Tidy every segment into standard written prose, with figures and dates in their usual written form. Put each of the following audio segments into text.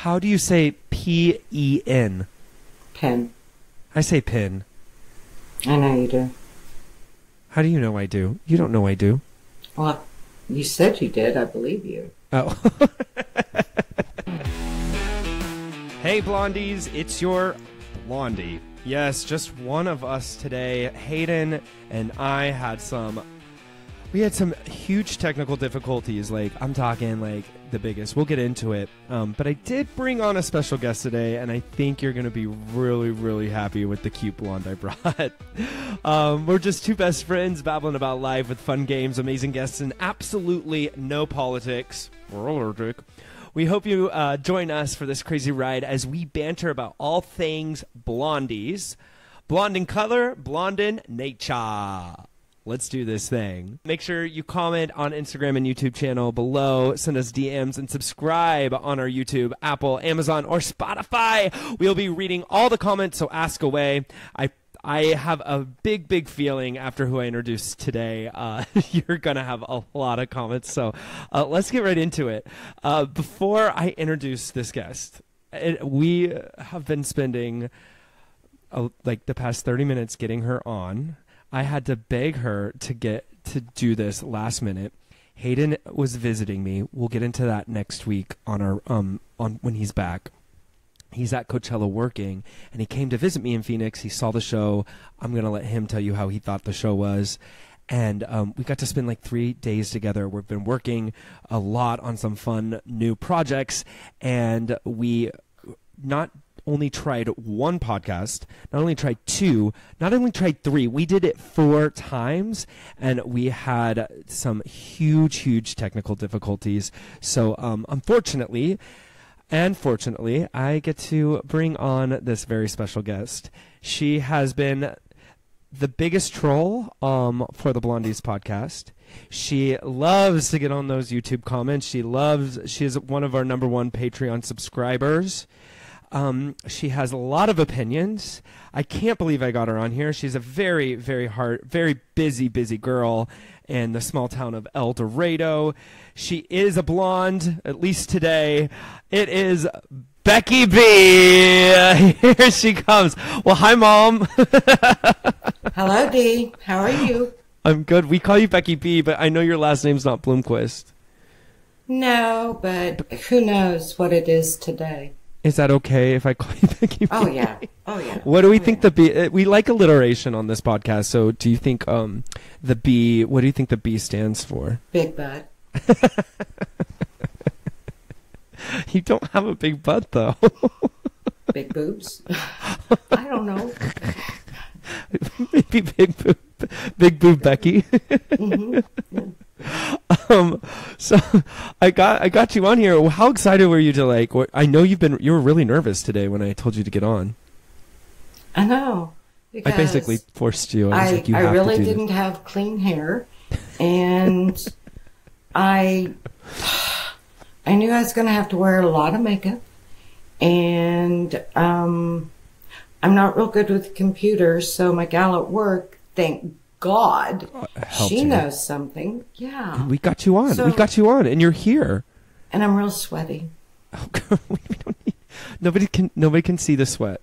How do you say P-E-N? Pen. I say pin. I know you do. How do you know I do? You don't know I do. Well, you said you did. I believe you. Oh. Hey, Blondies. It's your Blondie. Yes, just one of us today. Hayden and I had some huge technical difficulties. Like, I'm talking like the biggest. We'll get into it. But I did bring on a special guest today, and I think you're going to be really, really happy with the cute blonde I brought. We're just two best friends babbling about life with fun games, amazing guests, and absolutely no politics. We're allergic. We hope you join us for this crazy ride as we banter about all things blondies. Blonde in color, blonde in nature. Let's do this thing. Make sure you comment on Instagram and YouTube channel below. Send us DMs and subscribe on our YouTube, Apple, Amazon, or Spotify. We'll be reading all the comments, so ask away. I have a big feeling after who I introduced today, you're going to have a lot of comments. So let's get right into it. Before I introduce this guest, we have been spending like the past 30 minutes getting her on. I had to beg her to do this last minute. Hayden was visiting me. We'll get into that next week on our on when he's back. He's at Coachella working, and he came to visit me in Phoenix. He saw the show. I'm going to let him tell you how he thought the show was. And we got to spend like 3 days together. We've been working a lot on some fun new projects, and we not only tried one podcast, not only tried two, not only tried three, we did it 4 times, and we had some huge technical difficulties. So unfortunately and fortunately, I get to bring on this very special guest. She has been the biggest troll for the Blondies podcast. She loves to get on those YouTube comments. She is one of our #1 Patreon subscribers. She has a lot of opinions. I can't believe I got her on here. She's a very busy girl in the small town of El Dorado. She is a blonde, at least today. It is Becky B. Here she comes. Well, hi, Mom. Hello, Dee. How are you? I'm good. We call you Becky B, but I know your last name's not Bloomquist. No, but who knows what it is today. Is that okay if I call you Becky B? Oh, yeah. Oh, yeah. What do we think the B... We like alliteration on this podcast, so do you think the B... What do you think the B stands for? Big butt. You don't have a big butt, though. Big boobs? I don't know. Maybe big boob Becky. Mm-hmm. Yeah. So I got you on here. How excited were you to like? I know you were really nervous today when I told you to get on. I know. I basically forced you. I was like, you have really to do didn't this. have clean hair, and I knew I was going to have to wear a lot of makeup, and I'm not real good with computers, so my gal at work, thank God, she knows something. Yeah. We got you on. And you're here. And I'm real sweaty. Oh, God, we don't need, nobody can see the sweat.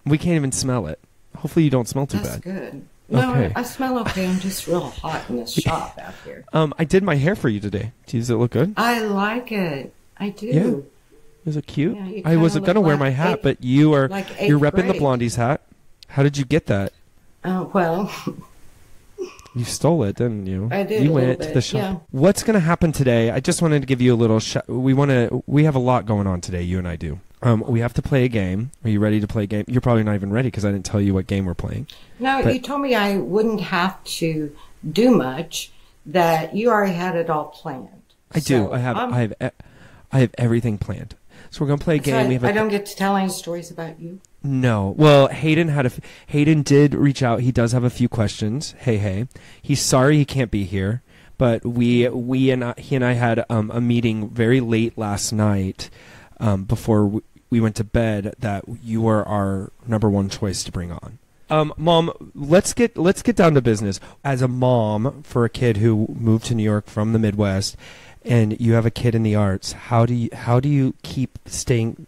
We can't even smell it. Hopefully you don't smell too bad. That's good. No, okay. I smell okay. I'm just real hot in this shop out here. I did my hair for you today. Does it look good? I like it. I do. Yeah. Is it cute? Yeah, I wasn't going to wear my hat, but you're repping the Blondies hat. How did you get that? Oh, well... You stole it, didn't you? I did. You went to the shop. Yeah. What's going to happen today? I just wanted to give you a little. We have a lot going on today. You and I do. We have to play a game. Are you ready to play a game? You're probably not even ready because I didn't tell you what game we're playing. No, you told me I wouldn't have to do much. That you already had it all planned. I do. I have everything planned. So we're going to play a game. I don't get to tell any stories about you. No. Well, Hayden did reach out. He does have a few questions. Hey. He's sorry he can't be here, but he and I had a meeting very late last night before we went to bed that you were our #1 choice to bring on. Mom, let's get down to business. As a mom for a kid who moved to New York from the Midwest, and you have a kid in the arts, how do you keep staying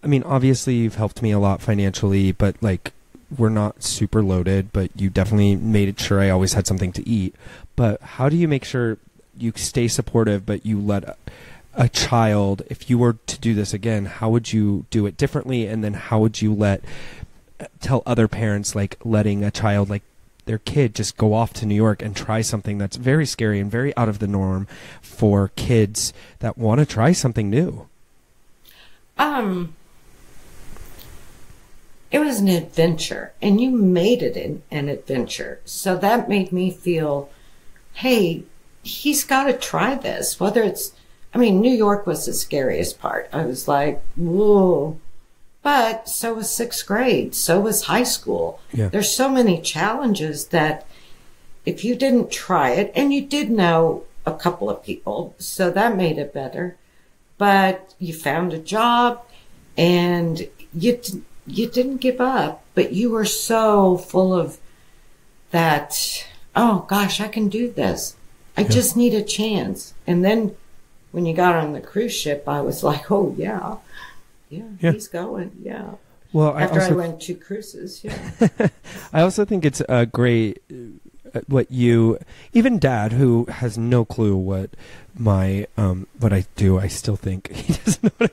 I mean, obviously you've helped me a lot financially, but like we're not super loaded, but you definitely made sure I always had something to eat. But how do you make sure you stay supportive, but you let a child, if you were to do this again, how would you do it differently? And then how would you tell other parents, like letting a child, like their kid, just go off to New York and try something that's very scary and very out of the norm for kids that want to try something new? It was an adventure, and you made it an adventure. So that made me feel, hey, he's got to try this. Whether it's, I mean, New York was the scariest part. I was like, whoa. But so was sixth grade. So was high school. Yeah. There's so many challenges that if you didn't try it, and you did know a couple of people, so that made it better. But you found a job, and you didn't give up, but you were so full of that, oh gosh, I can do this. I just need a chance. And then when you got on the cruise ship, I was like, oh yeah, he's going, yeah. Well, after I went 2 cruises, yeah. I also think it's a great, even Dad, who has no clue what what I do, I still think he doesn't know what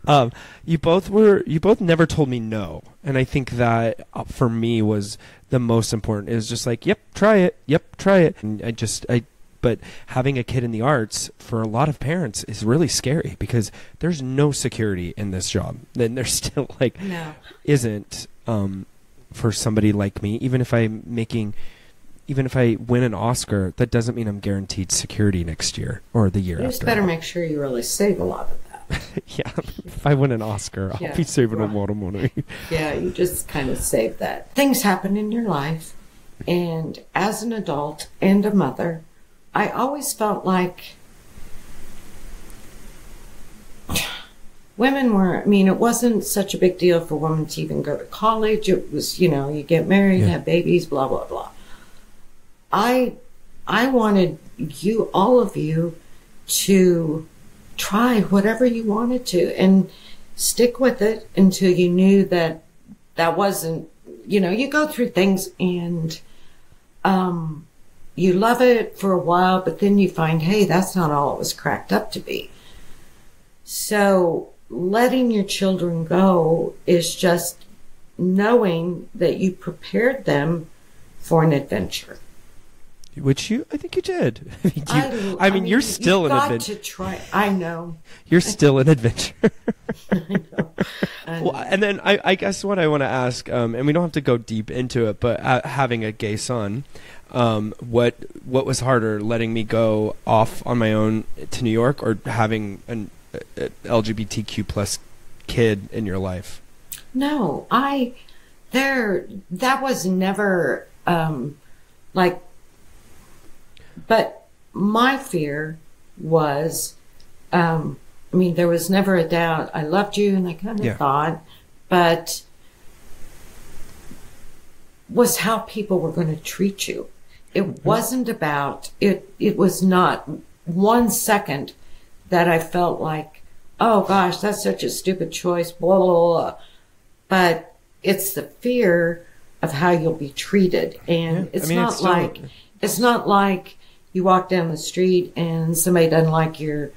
I do. You both never told me no. And I think that for me was the most important. It was just like, yep, try it. Yep, try it. And but having a kid in the arts for a lot of parents is really scary because there's no security in this job. Then there's still like, isn't, for somebody like me, even if I win an Oscar, that doesn't mean I'm guaranteed security next year or the year after. You just better make sure you really save a lot of that. Yeah, if I win an Oscar, I'll be saving a lot of money. Yeah, you just kind of save that. Things happen in your life, and as an adult and a mother, I always felt like women were, I mean, it wasn't such a big deal for women to even go to college. It was, you get married, have babies, blah, blah, blah. I wanted all of you, to try whatever you wanted to and stick with it until you knew that wasn't, you go through things and you love it for a while, but then you find, hey, that's not all it was cracked up to be. So letting your children go is just knowing that you prepared them for an adventure. Which I think you did. I mean, you're still an adventure. You've got to try. I know. You're still an adventure. I know. Well, and then I guess what I want to ask, and we don't have to go deep into it, but having a gay son, what was harder, letting me go off on my own to New York, or having an LGBTQ plus kid in your life? No, that was never but my fear was, there was never a doubt. I loved you, and I kind of thought, but was how people were going to treat you. It wasn't about it. It was not 1 second that I felt like, oh gosh, that's such a stupid choice, blah, blah, blah. But it's the fear of how you'll be treated. And it's not like you walk down the street and somebody doesn't like your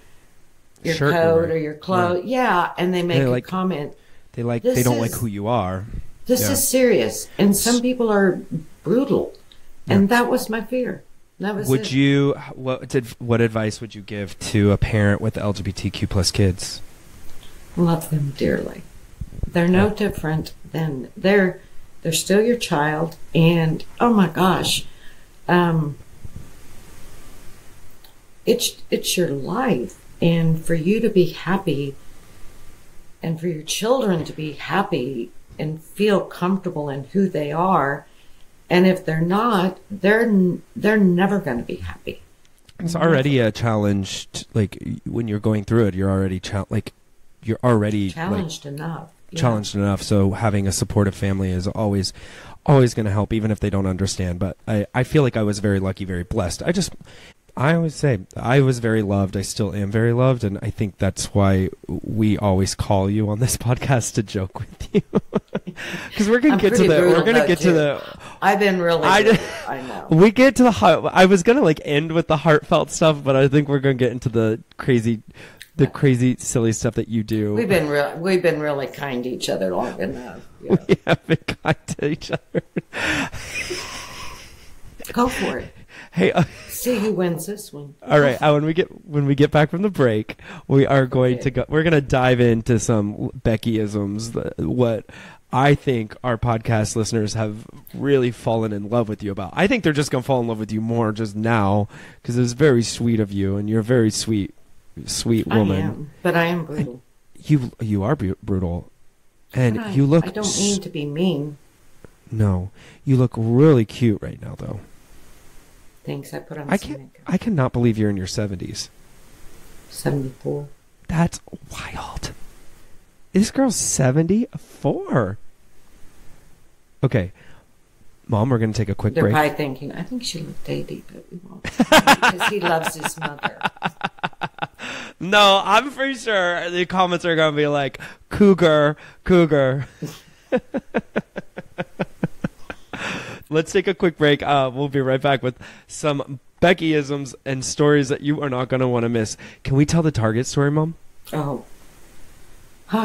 coat or your clothes. Yeah. And they make a comment. They don't like who you are. This is serious. And some people are brutal. And that was my fear. That was what advice would you give to a parent with LGBTQ plus kids? Love them dearly. They're no different than they're still your child, and oh my gosh, it's your life, and for you to be happy, and for your children to be happy and feel comfortable in who they are, and if they're not, they're never going to be happy. It's already a challenge. Like when you're going through it, you're already challenged enough. Yeah. Challenged enough. So having a supportive family is always going to help, even if they don't understand. But I feel like I was very lucky, very blessed. I always say I was very loved. I still am very loved, and I think that's why we always call you on this podcast to joke with you. Because we're gonna get to the. We're gonna get to the. I've been really. I know. We get to the heart. I was gonna like end with the heartfelt stuff, but I think we're gonna get into the crazy, silly stuff that you do. We've been really kind to each other long enough. Yeah. We have been kind to each other. Go for it. Hey, see who wins this one. All right, when we get back from the break, we are going to go. We're going to dive into some Becky-isms. What I think our podcast listeners have really fallen in love with you about. I think they're just going to fall in love with you more just now because it's very sweet of you, and you're a very sweet woman. I am, but I am brutal. You are brutal, and you look. I don't mean to be mean. No, you look really cute right now, though. Thanks. I put on some makeup. I cannot believe you're in your 70s. 74. That's wild. This girl's 74. Okay. Mom, we're going to take a quick break. They're probably thinking, I think she looked 80, but we won't. Because he loves his mother. No, I'm pretty sure the comments are going to be like, cougar. Let's take a quick break. We'll be right back with some Becky-isms and stories that you are not going to want to miss. Can we tell the Target story, Mom? Oh,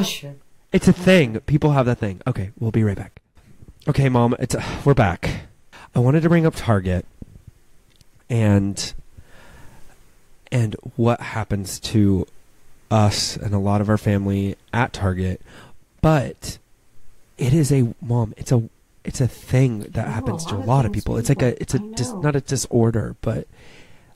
sure. It's a thing. People have that thing. Okay, we'll be right back. Okay, Mom, we're back. I wanted to bring up Target and what happens to us and a lot of our family at Target, but it is it's a thing that happens to a lot of people. It's like not a disorder, but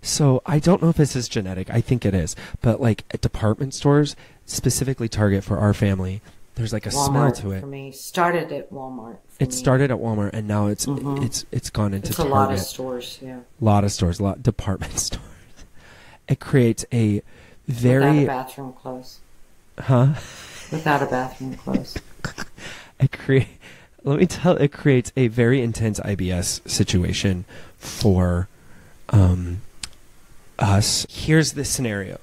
so I don't know if this is genetic. I think it is, but like at department stores, specifically Target for our family, there's like a Walmart smell to it. For me, started at Walmart. It started at Walmart, and now it's gone into Target. It's a lot of stores, yeah. A lot of stores, a lot department stores. It creates a very without a bathroom close. Huh? Without a bathroom close. It creates a very intense IBS situation for us. Here's the scenario.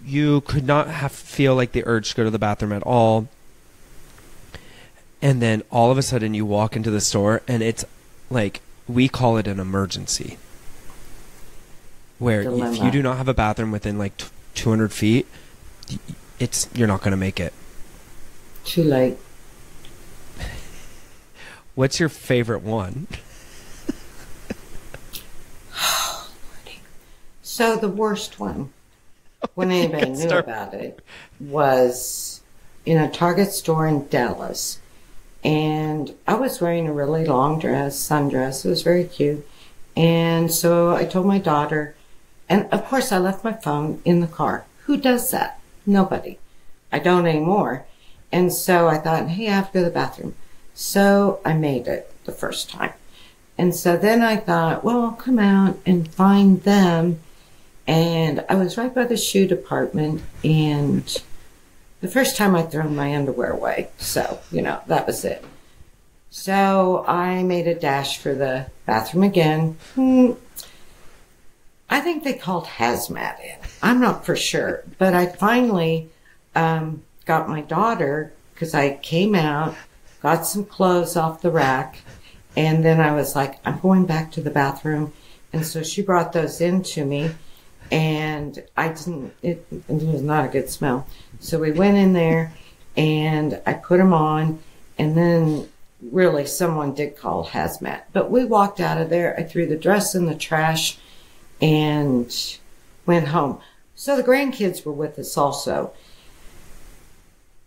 You could not feel like the urge to go to the bathroom at all. And then all of a sudden you walk into the store and it's like, we call it an emergency. Where Dilemma. If you do not have a bathroom within like 200 feet, you're not going to make it. Too late. What's your favorite one? So the worst one, when anybody knew about it, was in a Target store in Dallas. And I was wearing a really long sundress. It was very cute. And so I told my daughter, and of course I left my phone in the car. Who does that? Nobody. I don't anymore. And so I thought, hey, I have to go to the bathroom. So I made it the first time. And so then I thought, well, I'll come out and find them. And I was right by the shoe department. And the first time I'd thrown my underwear away. So, that was it. So I made a dash for the bathroom again. I think they called hazmat in. I'm not for sure. But I finally got my daughter, because I came out, got some clothes off the rack, and then I was like, I'm going back to the bathroom. And so she brought those in to me, and it was not a good smell. So we went in there, and I put them on, and then really someone did call hazmat. But we walked out of there. I threw the dress in the trash and went home. So the grandkids were with us also.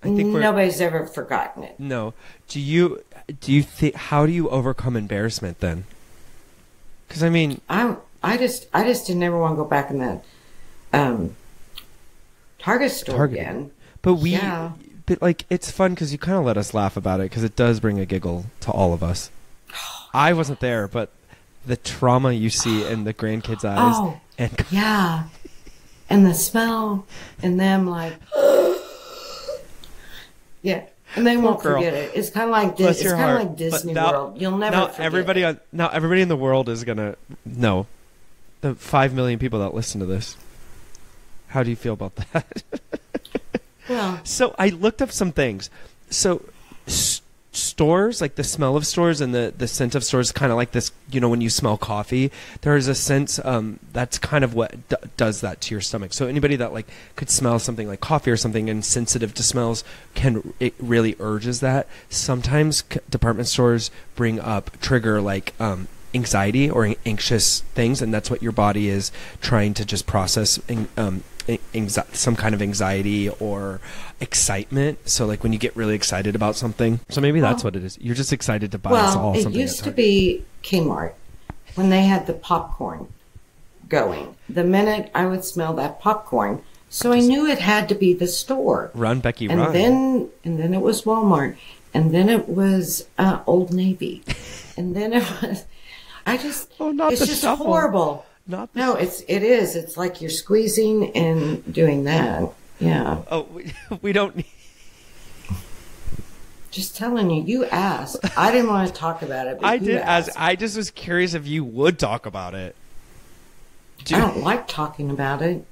I think nobody's ever forgotten it. No. Do you think, how do you overcome embarrassment then? Because I mean, I just didn't ever want to go back in that Target store again. But but like it's fun because you kind of let us laugh about it because it does bring a giggle to all of us. I wasn't there, but the trauma you see in the grandkids' eyes. Oh, yeah, and the smell, and them like. Yeah, and they won't forget it. It's kind of like Disney World. You'll never forget everybody in the world is gonna know. the 5 million people that listen to this. How do you feel about that? Well, so I looked up some things. So stores, like the smell of stores and the scent of stores, kind of like this, when you smell coffee, there is a sense that's kind of what does that to your stomach. So anybody that like could smell something like coffee or something and sensitive to smells, it really urges that. Sometimes department stores trigger like anxiety or anxious things, and that's what your body is trying to just process some kind of anxiety or excitement. So like when you get really excited about something, so maybe that's what it is. You're just excited to buy us all something. It used to be Kmart when they had the popcorn going. The minute I would smell that popcorn, so I knew it had to be the store. Run, Becky, and run. And then it was Walmart, and then it was Old Navy, and then it was. It's just shuffle. Horrible. No, it is. It's like you're squeezing and doing that. Yeah. Oh, we don't need... Just telling you, you asked. I didn't want to talk about it, but I did ask. I just was curious if you would talk about it. I don't like talking about it,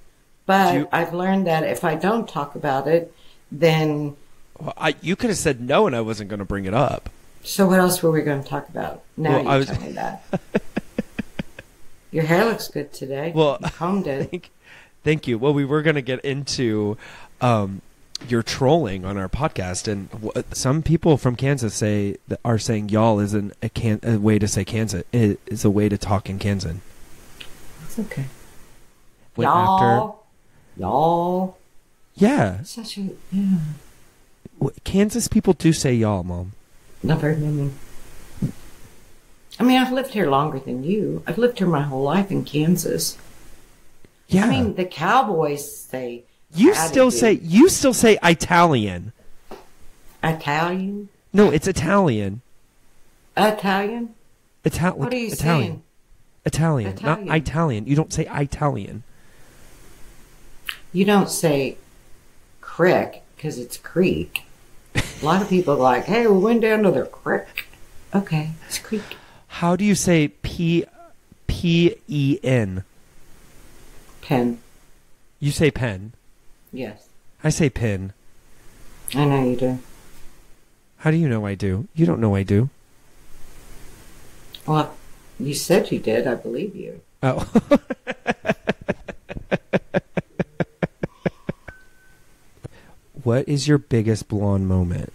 but I've learned that if I don't talk about it, then... Well, you could have said no and I wasn't going to bring it up. So what else were we going to talk about? Now you tell me that. Your hair looks good today. Well, you combed it. Thank you. Well, we were going to get into your trolling on our podcast, and some people from Kansas are saying y'all is a way to say Kansas. It is a way to talk in Kansan. It's okay. Y'all. Yeah. Yeah. Kansas people do say y'all, Mom. Not very many. I mean, I've lived here longer than you. I've lived here my whole life in Kansas. Yeah. I mean, the Cowboys say... You still say Italian. Italian? No, it's Italian. Italian? What are you saying? Italian, not Italian. You don't say Italian. You don't say crick because it's creek. A lot of people are like, hey, we went down to the creek. Okay, it's creek. How do you say P-E-N? Pen. You say pen. Yes. I say pin. I know you do. How do you know I do? You don't know I do. Well, you said you did. I believe you. Oh. What is your biggest blonde moment?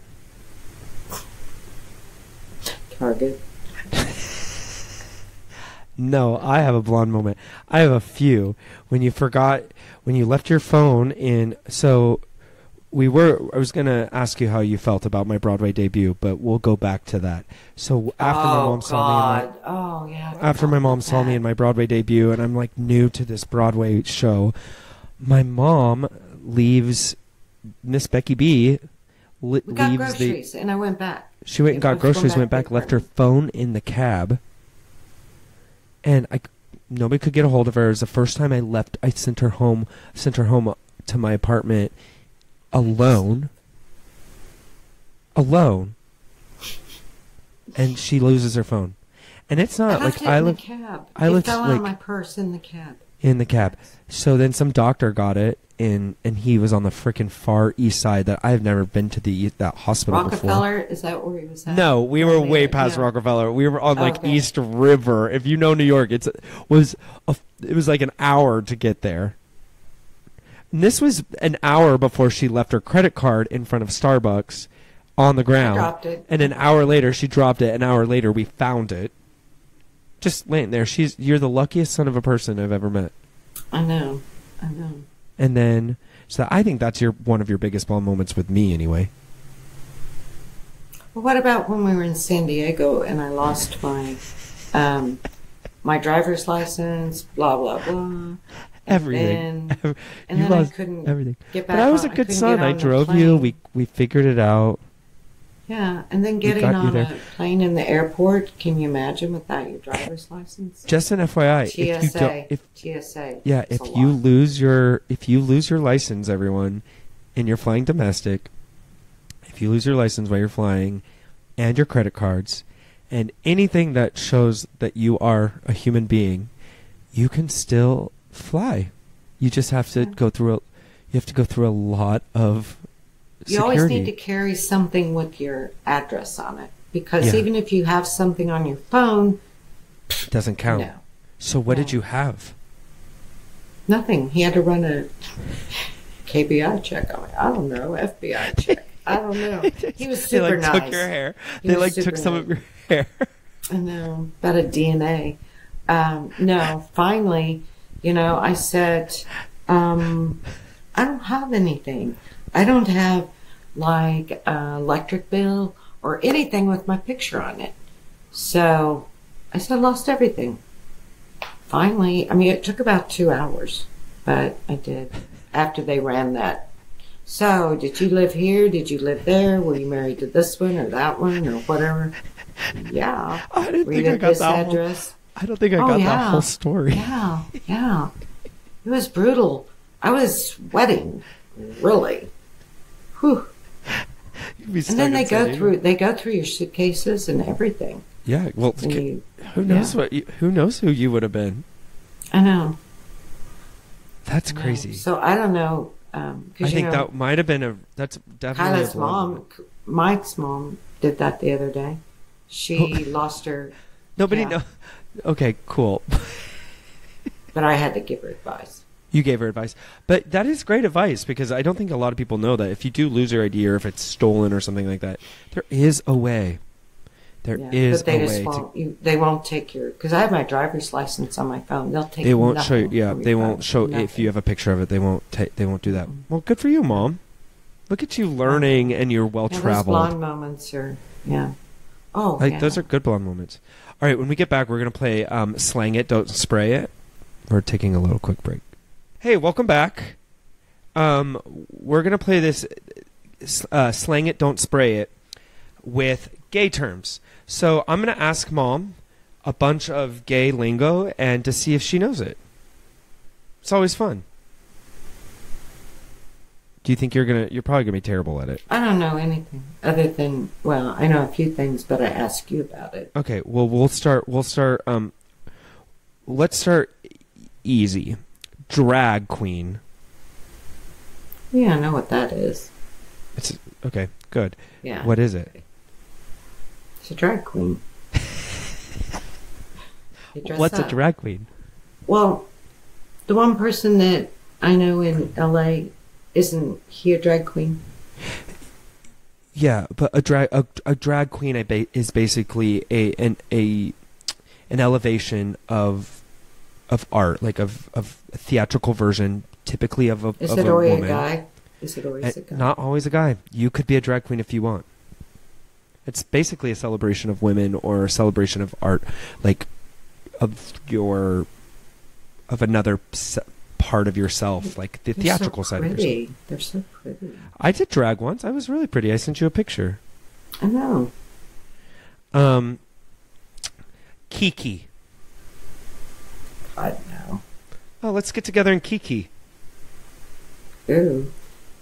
Target. No, I have a blonde moment. I have a few. When you left your phone in, I was going to ask you how you felt about my Broadway debut, but we'll go back to that. So after my mom saw me in my Broadway debut, and I'm like new to this Broadway show, my mom leaves Miss Becky B. We got groceries, and I went back. She went and got groceries, went back, left her phone in the cab. And nobody could get a hold of her. It was the first time I left. I sent her home to my apartment alone. And she loses her phone. And it's not like I live. It fell out of my purse in the cab. In the cab. So then some doctor got it, and he was on the frickin' far east side. That I've never been to that hospital Rockefeller, before. is that where he was at? No, we were way past Rockefeller. We were on East River. If you know New York, it was like an hour to get there. And this was an hour before she left her credit card in front of Starbucks on the ground. She dropped it. And an hour later, she dropped it. An hour later, we found it. Just laying there. You're the luckiest son of a person I've ever met. I know. And then, so I think that's one of your biggest blonde moments with me, anyway. Well, what about when we were in San Diego and I lost my my driver's license? Blah blah blah. Everything. And then I couldn't everything. Get back. But I was a good son. I drove you. We figured it out. Yeah, and then getting on a plane in the airport, can you imagine without your driver's license? Just an FYI, TSA. Yeah, if you lose your license, everyone, and you're flying domestic, if you lose your license while you're flying, and your credit cards, and anything that shows that you are a human being, you can still fly. You just have to go through a lot of security. You always need to carry something with your address on it, because even if you have something on your phone, it doesn't count. No. So what did you have? Nothing. He had to run a KBI check on it. I don't know, FBI check. I don't know. He was super nice. They took your hair. They took some of your hair. I know, about a DNA. No, finally, I said, I don't have anything. I don't have electric bill or anything with my picture on it. So I said, I lost everything. Finally, it took about 2 hours, but I did. After they ran that. So, did you live here? Did you live there? Were you married to this one or that one or whatever? Yeah. I didn't think I got that address. I don't think I got that whole story. Yeah. It was brutal. I was sweating, really. Whew. And then they go through your suitcases and everything. Yeah. Well, who knows who knows who you would have been? I know. That's crazy. So I don't know. I think that might have been that's definitely Kyla's mom. Mike's mom did that the other day. She lost her. Nobody knows. Okay, cool. But I had to give her advice. You gave her advice. But that is great advice, because I don't think a lot of people know that if you do lose your ID or if it's stolen or something like that, there is a way. There is but they a just way. They won't take your, because I have my driver's license on my phone. They'll take. They won't show you. Yeah, they won't show if you have a picture of it. They won't do that. Well, good for you, Mom. Look at you learning, and you're well traveled. Those blonde moments are those are good blonde moments. All right, when we get back, we're gonna play "Slang It, Don't Spray It." We're taking a little quick break. Hey, welcome back. We're gonna play this "Slang It, Don't Spray It" with gay terms. So I'm going to ask Mom a bunch of gay lingo and to see if she knows it. It's always fun. Do you think you're probably going to be terrible at it? I don't know anything other than, I know a few things, but I ask you about it. Okay, well, let's start easy. Drag queen. Yeah, I know what that is. It's okay, good. Yeah. What is it? It's a drag queen. What's a drag queen? Well, the one person that I know in LA, isn't he a drag queen? Yeah, but a drag queen is basically an elevation of art, like of a theatrical version, typically of a woman. Is it always a guy? Is it always a guy? Not always a guy. You could be a drag queen if you want. It's basically a celebration of women or a celebration of art, like of another part of yourself, like the theatrical side of yourself. They're so pretty. I did drag once. I was really pretty. I sent you a picture. I know. Kiki. I don't know. Oh, let's get together and kiki. Ooh.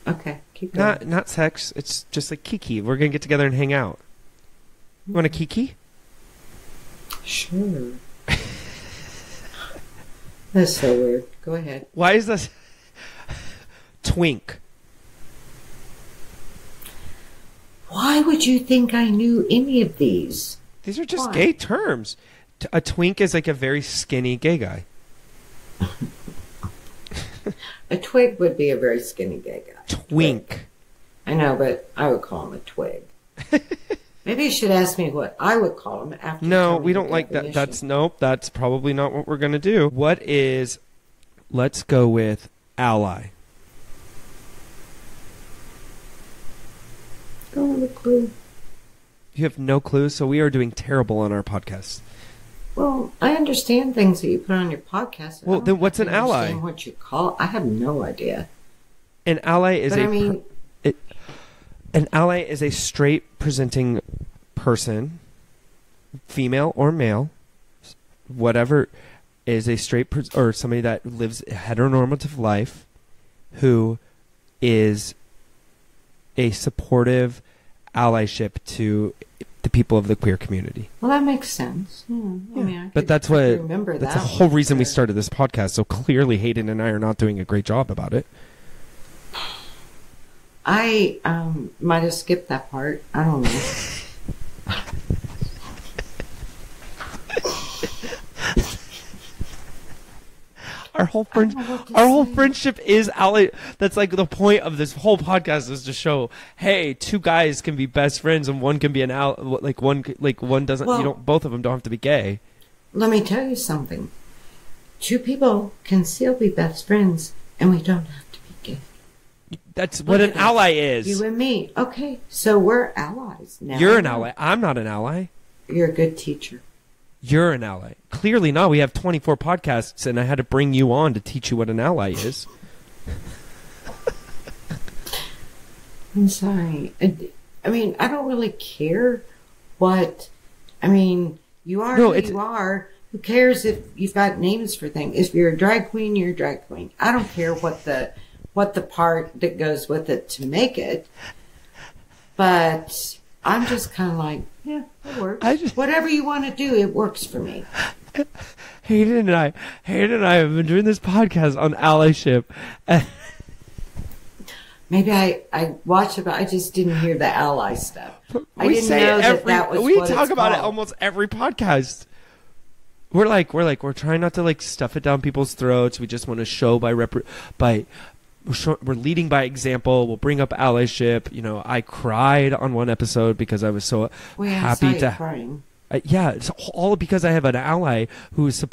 Okay, keep going. Not sex. It's just like kiki. We're gonna get together and hang out. You want a kiki? Sure. That's so weird. Go ahead. Why is this? Twink. Why would you think I knew any of these? These are just gay terms. A twink is like a very skinny gay guy. A twig would be a very skinny gay guy. Twink. I know, but I would call him a twig. Maybe you should ask me what I would call him after. No, we don't like that. That's probably not what we're going to do. Let's go with ally. Don't have a clue. You have no clue, so we are doing terrible on our podcast. Well, I understand things that you put on your podcast. Well, then what's an ally? What you call? I have no idea. An ally is an ally is a straight presenting person, female or male, whatever, is a straight or somebody that lives a heteronormative life, who is a supportive allyship to the people of the queer community. Well, that makes sense. Yeah. I mean, That's the whole reason we started this podcast. So clearly Hayden and I are not doing a great job about it. I might have skipped that part. I don't know. Our whole friendship is ally. That's like the point of this whole podcast, is to show, hey, two guys can be best friends and one can be an ally. One doesn't. Well, both of them don't have to be gay. Let me tell you something. Two people can still be best friends, and we don't have to be gay. That's what an ally is. You and me. Okay, so we're allies now. You're an ally. I'm not an ally. You're a good teacher. You're an ally. Clearly not. We have 24 podcasts, and I had to bring you on to teach you what an ally is. I'm sorry. I mean, I don't really care what... I mean, you are who you are. Who cares if you've got names for things? If you're a drag queen, you're a drag queen. I don't care what the part that goes with it to make it. But I'm just kind of like, yeah, it works. Whatever you want to do, it works for me. Hayden and I have been doing this podcast on allyship. Maybe I watched it, but I just didn't hear the ally stuff. I We didn't say know every. that was We what talk it's about it called. almost every podcast. We're trying not to like stuff it down people's throats. We just want to show we're leading by example. We'll bring up allyship. You know, I cried on one episode because I was so happy to. Crying. Yeah, it's all because I have an ally who is a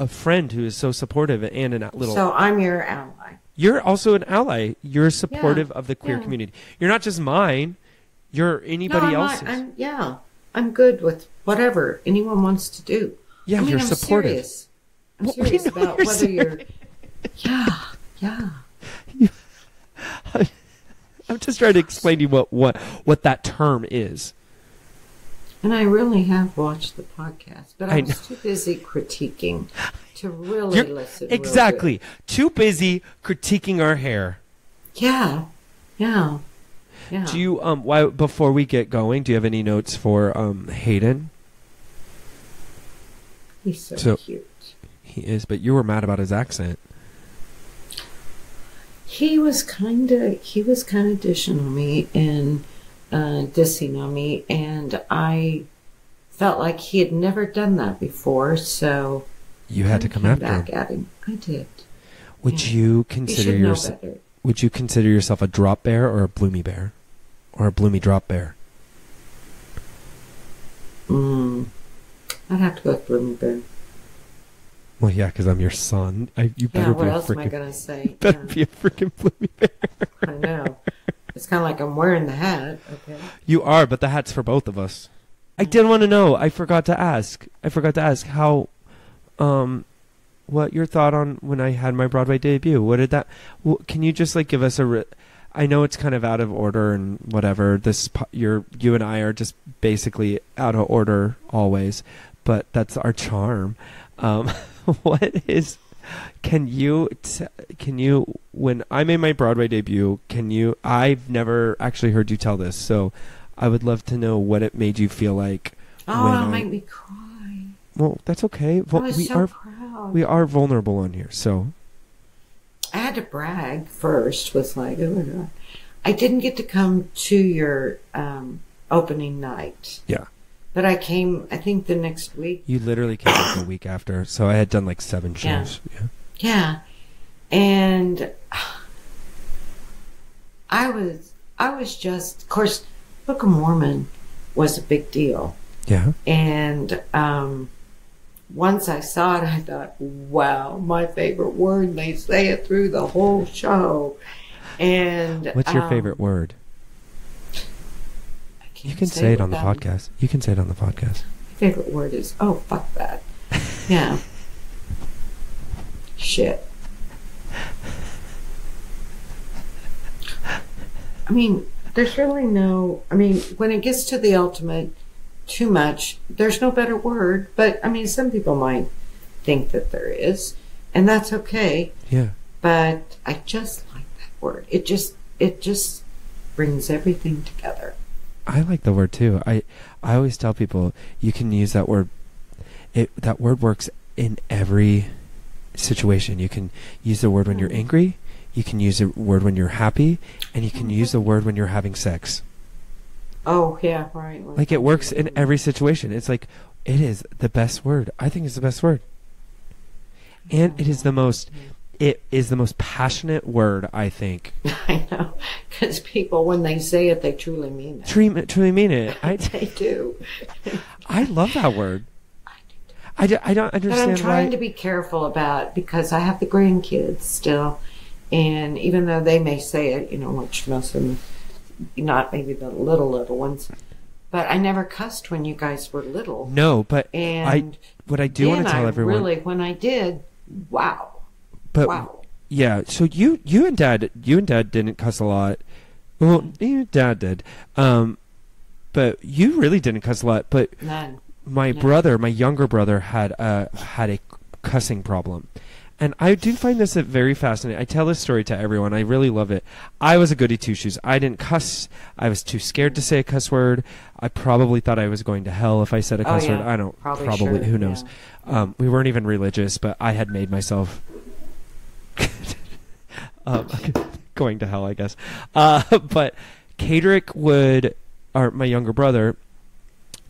friend who is so supportive and a little. So I'm your ally. You're also an ally. You're supportive of the queer community. You're not just mine. You're anybody else's. I'm good with whatever anyone wants to do. Yeah, I mean, you're I'm supportive. Serious. I'm serious about whether you're. Yeah. I'm just trying to explain to you what that term is. And I really have watched the podcast, but I was too busy critiquing to really listen. Exactly. Too busy critiquing our hair. Yeah. Do you before we get going, do you have any notes for Hayden? He's so cute. He is, but you were mad about his accent. He was kind of dishing on me and dissing on me, and I felt like he had never done that before, so you had to come after him. At him. I did. Would you consider yourself a drop bear or a bloomy bear, or a bloomy drop bear? I'd have to go with bloomy bear. Well, yeah, because I'm your son. You better be what else am I gonna say? You better be a freaking bloomy bear. I know. It's kind of like I'm wearing the hat. Okay. You are, but the hat's for both of us. I did want to know. I forgot to ask how, what your thought on when I had my Broadway debut. What did that? Can you just like give us I know it's kind of out of order and whatever. You and I are just basically out of order always, but that's our charm. Can you when I made my Broadway debut, I've never actually heard you tell this, so I would love to know what it made you feel like. It'll make me cry. Well, that's okay. I was so proud. We are vulnerable on here, so. I had to brag first with like, oh my God. I didn't get to come to your opening night. Yeah. But I came, I think, the next week. You literally came like a week after, so I had done like 7 shows. Yeah. And I was just, of course, Book of Mormon was a big deal. Yeah. And once I saw it, I thought, wow, my favorite word. And they say it through the whole show. And what's your favorite word? You can say it on the podcast. You can say it on the podcast. My favorite word is, fuck that. Yeah. Shit. I mean, there's really when it gets to the ultimate, too much, there's no better word. But, some people might think that there is. And that's okay. Yeah. But I just like that word. It just brings everything together. I like the word too. I always tell people you can use that word. That word works in every situation. You can use the word when you're angry. You can use the word when you're happy, and you can use the word when you're having sex. Oh yeah, right. Like it works in every situation. It's like it is the best word. I think it's the best word, and it is the most. It is the most passionate word, I think. I know, because people, when they say it, they truly mean it. Truly mean it. They do. I love that word. I don't understand but I'm trying why. to be careful about it because I have the grandkids still, and even though they may say it, which most of them, not maybe the little ones, but I never cussed when you guys were little. No, but and what I do want to tell everyone. Really, when I did, wow. But wow. Yeah, so you and Dad didn't cuss a lot. Well, your Dad did, but you really didn't cuss a lot. But None. My younger brother, had a cussing problem, and I do find this very fascinating. I tell this story to everyone. I really love it. I was a goody two shoes. I didn't cuss. I was too scared to say a cuss word. I probably thought I was going to hell if I said a cuss word. I don't probably sure, who knows. Yeah. We weren't even religious, but I had made myself. Going to hell, I guess. But Kadrick my younger brother,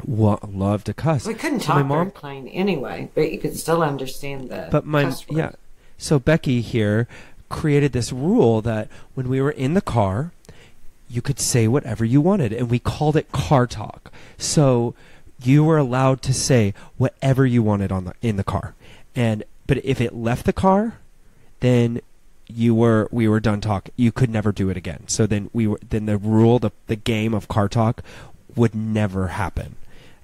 loved to cuss. We couldn't talk very plain anyway, but you could still understand the cuss words. Yeah. So Becky here created this rule that when we were in the car, you could say whatever you wanted, and we called it car talk. So you were allowed to say whatever you wanted in the car, but if it left the car, then we were done talk. You could never do it again. So then the game of car talk would never happen.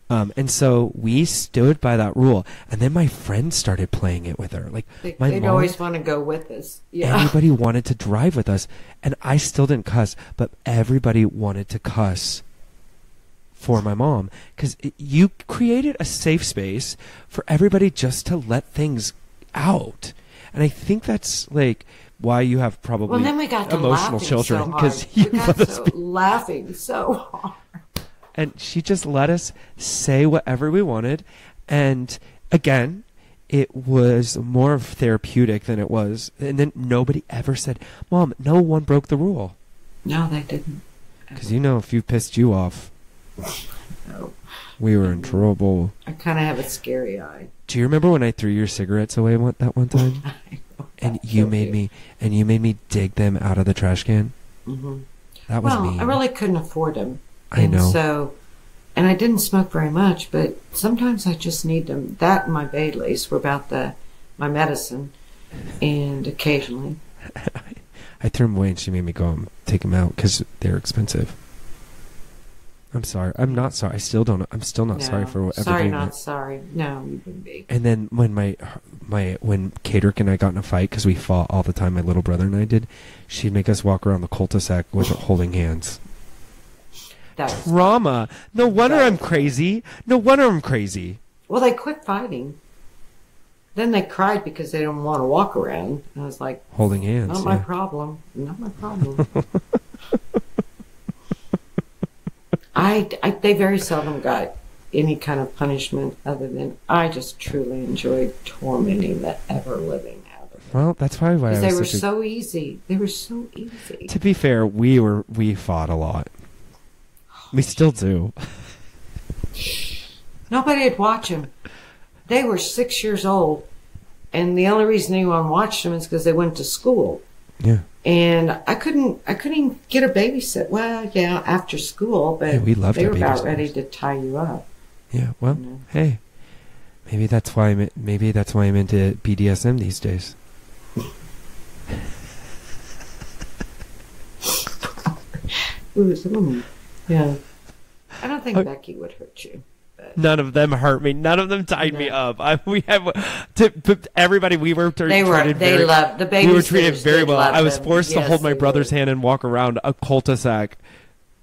And so we stood by that rule. And then my friends started playing it with her. Like they'd always want to go with us. Yeah. Everybody wanted to drive with us, and I still didn't cuss, but everybody wanted to cuss for my mom because you created a safe space for everybody just to let things out. And I think that's like why you have probably then we got emotional children because you got laughing so hard. And she just let us say whatever we wanted, and again, it was more therapeutic than it was. And then nobody ever said, "Mom, no one broke the rule." No, they didn't. Because if you pissed you off, no. We were in trouble. I kind of have a scary eye. Do you remember when I threw your cigarettes away that one time? And you made me dig them out of the trash can? Mm-hmm. That was mean. I really couldn't afford them. I know. So, and I didn't smoke very much, but sometimes I just need them. That and my Baileys were about my medicine, and occasionally. I threw them away, and she made me go and take them out because they're expensive. I'm sorry. I'm not sorry. I'm still not sorry for whatever. Sorry, not sorry. No, you wouldn't be. And then when when Kadrick and I got in a fight because we fought all the time, my little brother and I did, she'd make us walk around the cul-de-sac with holding hands. Trauma. No wonder I'm crazy. Well, they quit fighting. Then they cried because they didn't want to walk around. And I was like, holding hands. Not my problem. Not my problem. They very seldom got any kind of punishment other than I just truly enjoyed tormenting the ever living out of them. Well, that's probably why they were so easy. They were so easy. To be fair, we fought a lot. We still do. Nobody would watch them. They were 6 years old, and the only reason anyone watched them is because they went to school. Yeah. And I couldn't even get a babysit. Well, yeah, after school, but we loved they were about ready to tie you up. Yeah. Well, hey, maybe that's why I'm into BDSM these days. Ooh, yeah. I don't think Becky would hurt you. None of them hurt me. None of them tied me up. Everybody. We were treated very well. I was forced to hold my brother's hand and walk around a cul-de-sac.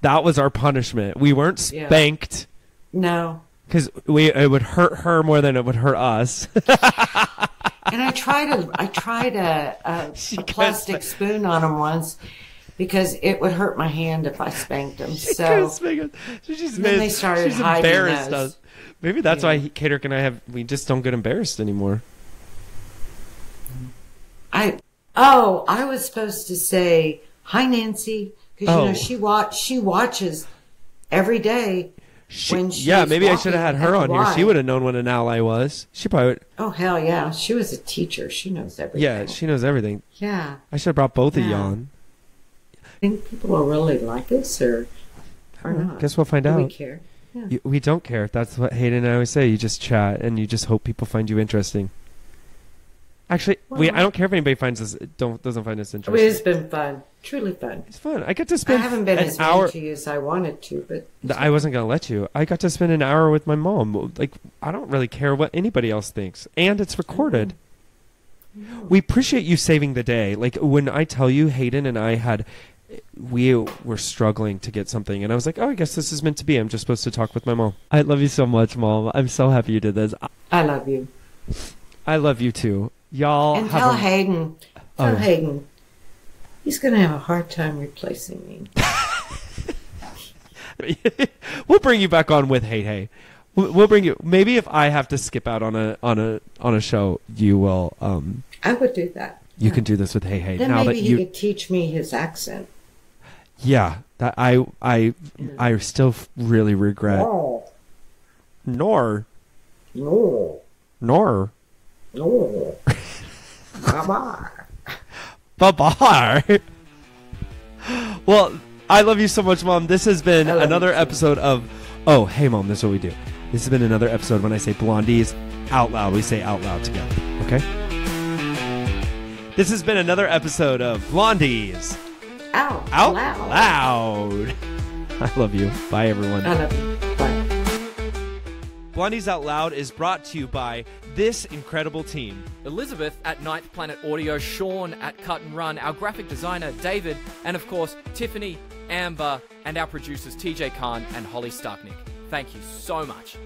That was our punishment. We weren't spanked. No, because it would hurt her more than it would hurt us. And I tried a plastic spoon on him once, because it would hurt my hand if I spanked them. She's So then they started she's hiding embarrassed those. us. Maybe that's why Katerk and I we just don't get embarrassed anymore. I was supposed to say hi, Nancy, because she watches every day. Maybe I should have had her on here. She would have known what an ally was. She probably would. Oh hell yeah, she was a teacher. She knows everything. Yeah, she knows everything. Yeah, I should have brought both of you on. Think people will really like us or not? Guess we'll find out. Do we care? Yeah. We don't care. That's what Hayden and I always say. You just chat and you just hope people find you interesting. Actually, I don't care if anybody doesn't find us interesting. It's been fun. Truly fun. It's fun. I get to spend I haven't been an as hour mean to you as I wanted to, but I wasn't going to let you. I got to spend an hour with my mom. Like, I don't really care what anybody else thinks. And it's recorded. We appreciate you saving the day. Like, when I tell you, Hayden and I we were struggling to get something, and I was like, oh, I guess this is meant to be. I'm just supposed to talk with my mom. I love you so much, Mom. I'm so happy you did this. I love you. I love you too. Y'all and tell Hayden. Hayden. He's going to have a hard time replacing me. We'll bring you back on with Hey. We'll bring you. Maybe if I have to skip out on a show, you will. I would do that. You can do this with Hey. Then now maybe that he could teach me his accent. Yeah, that I still really regret. Nor. Bye-bye. Well, I love you so much, Mom. This has been another episode of... Oh, hey, Mom, this is what we do. This has been another episode when I say Blondies out loud. We say out loud together, okay? This has been another episode of Blondies out loud. I love you. Bye, everyone. I love you. Bye. Blondies Out Loud is brought to you by this incredible team. Elizabeth at Ninth Planet Audio, Sean at Cut+Run, our graphic designer David, and of course Tiffany, Amburr, and our producers TJ Kahn and Holly Stachnik. Thank you so much.